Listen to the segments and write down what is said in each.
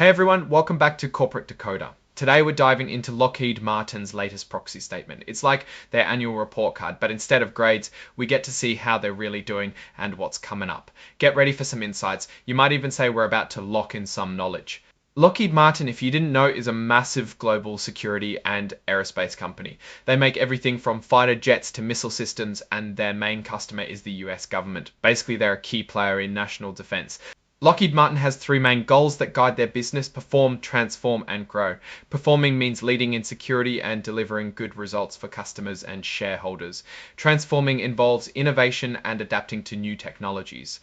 Hey everyone, welcome back to Corporate Decoder. Today we're diving into Lockheed Martin's latest proxy statement. It's like their annual report card, but instead of grades, we get to see how they're really doing and what's coming up. Get ready for some insights. You might even say we're about to lock in some knowledge. Lockheed Martin, if you didn't know, is a massive global security and aerospace company. They make everything from fighter jets to missile systems, and their main customer is the US government. Basically, they're a key player in national defense. Lockheed Martin has three main goals that guide their business: perform, transform, and grow. Performing means leading in security and delivering good results for customers and shareholders. Transforming involves innovation and adapting to new technologies.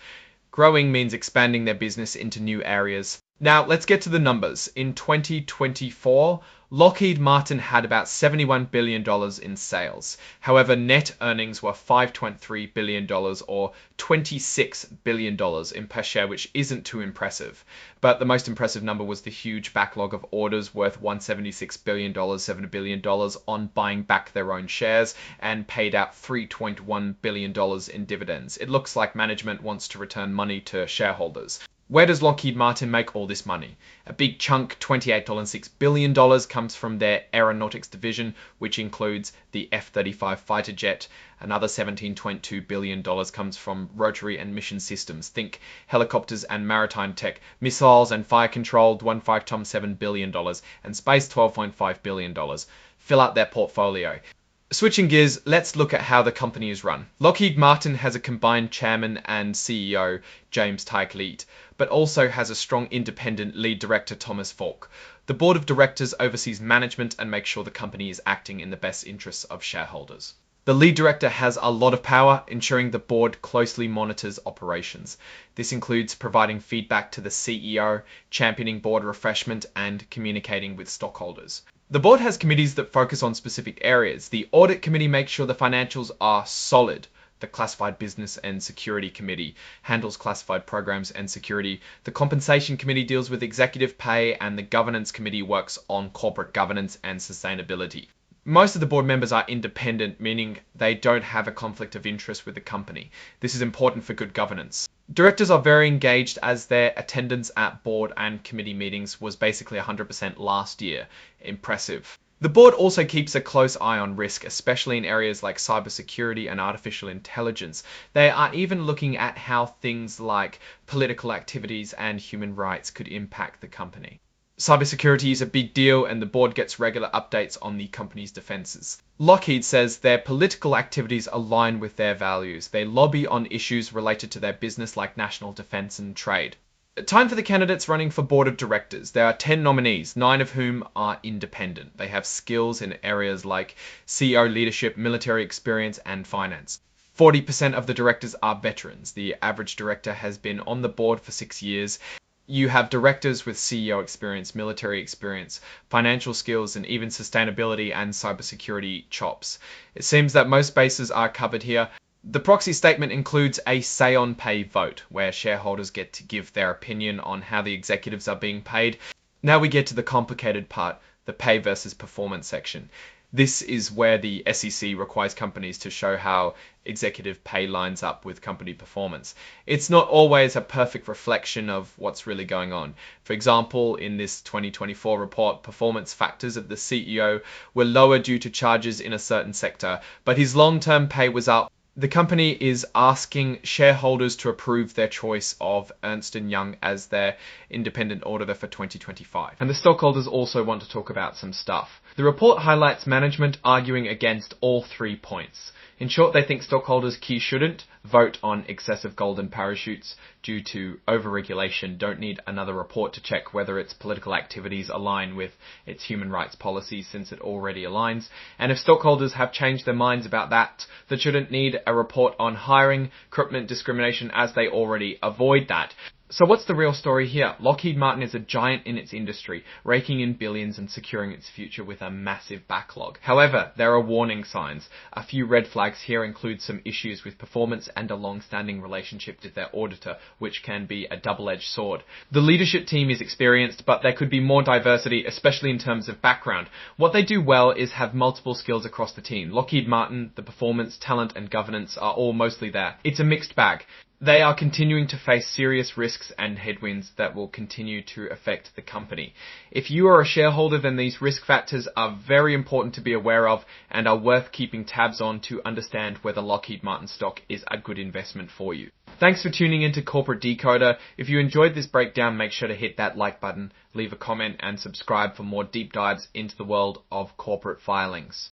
Growing means expanding their business into new areas. Now, let's get to the numbers. In 2024, Lockheed Martin had about $71 billion in sales. However, net earnings were $5.3 billion or $26 billion in per share, which isn't too impressive. But the most impressive number was the huge backlog of orders worth $176 billion, $7 billion on buying back their own shares, and paid out $3.1 billion in dividends. It looks like management wants to return money to shareholders. Where does Lockheed Martin make all this money? A big chunk, $28.6 billion, comes from their aeronautics division, which includes the F-35 fighter jet. Another $17.2 billion comes from rotary and mission systems. Think helicopters and maritime tech, missiles and fire control, $15.7 billion, and space, $12.5 billion. Fill out their portfolio. Switching gears, let's look at how the company is run. Lockheed Martin has a combined chairman and CEO, James Taiclet, but also has a strong independent lead director, Thomas Falk. The board of directors oversees management and makes sure the company is acting in the best interests of shareholders. The lead director has a lot of power, ensuring the board closely monitors operations. This includes providing feedback to the CEO, championing board refreshment, and communicating with stockholders. The board has committees that focus on specific areas. The audit committee makes sure the financials are solid. The classified business and security committee handles classified programs and security. The compensation committee deals with executive pay, and the governance committee works on corporate governance and sustainability. Most of the board members are independent, meaning they don't have a conflict of interest with the company. This is important for good governance. Directors are very engaged, as their attendance at board and committee meetings was basically 100% last year. Impressive. The board also keeps a close eye on risk, especially in areas like cybersecurity and artificial intelligence. They are even looking at how things like political activities and human rights could impact the company. Cybersecurity is a big deal, and the board gets regular updates on the company's defenses. Lockheed says their political activities align with their values. They lobby on issues related to their business like national defense and trade. Time for the candidates running for board of directors. There are 10 nominees, 9 of whom are independent. They have skills in areas like CEO leadership, military experience, and finance. 40% of the directors are veterans. The average director has been on the board for 6 years. You have directors with CEO experience, military experience, financial skills, and even sustainability and cybersecurity chops. It seems that most bases are covered here. The proxy statement includes a say-on-pay vote, where shareholders get to give their opinion on how the executives are being paid. Now we get to the complicated part, the pay versus performance section. This is where the SEC requires companies to show how executive pay lines up with company performance. It's not always a perfect reflection of what's really going on. For example, in this 2024 report, performance factors of the CEO were lower due to charges in a certain sector, but his long-term pay was up. The company is asking shareholders to approve their choice of Ernst & Young as their independent auditor for 2025. And the stockholders also want to talk about some stuff. The report highlights management arguing against all 3 points. In short, they think stockholders shouldn't vote on excessive golden parachutes due to overregulation, don't need another report to check whether its political activities align with its human rights policies, since it already aligns. And if stockholders have changed their minds about that, they shouldn't need a report on hiring, recruitment discrimination, as they already avoid that. So what's the real story here? Lockheed Martin is a giant in its industry, raking in billions and securing its future with a massive backlog. However, there are warning signs. A few red flags here include some issues with performance and a long-standing relationship with their auditor, which can be a double-edged sword. The leadership team is experienced, but there could be more diversity, especially in terms of background. What they do well is have multiple skills across the team. Lockheed Martin, the performance, talent, and governance are all mostly there. It's a mixed bag. They are continuing to face serious risks and headwinds that will continue to affect the company. If you are a shareholder, then these risk factors are very important to be aware of and are worth keeping tabs on to understand whether Lockheed Martin stock is a good investment for you. Thanks for tuning into Corporate Decoder. If you enjoyed this breakdown, make sure to hit that like button, leave a comment and subscribe for more deep dives into the world of corporate filings.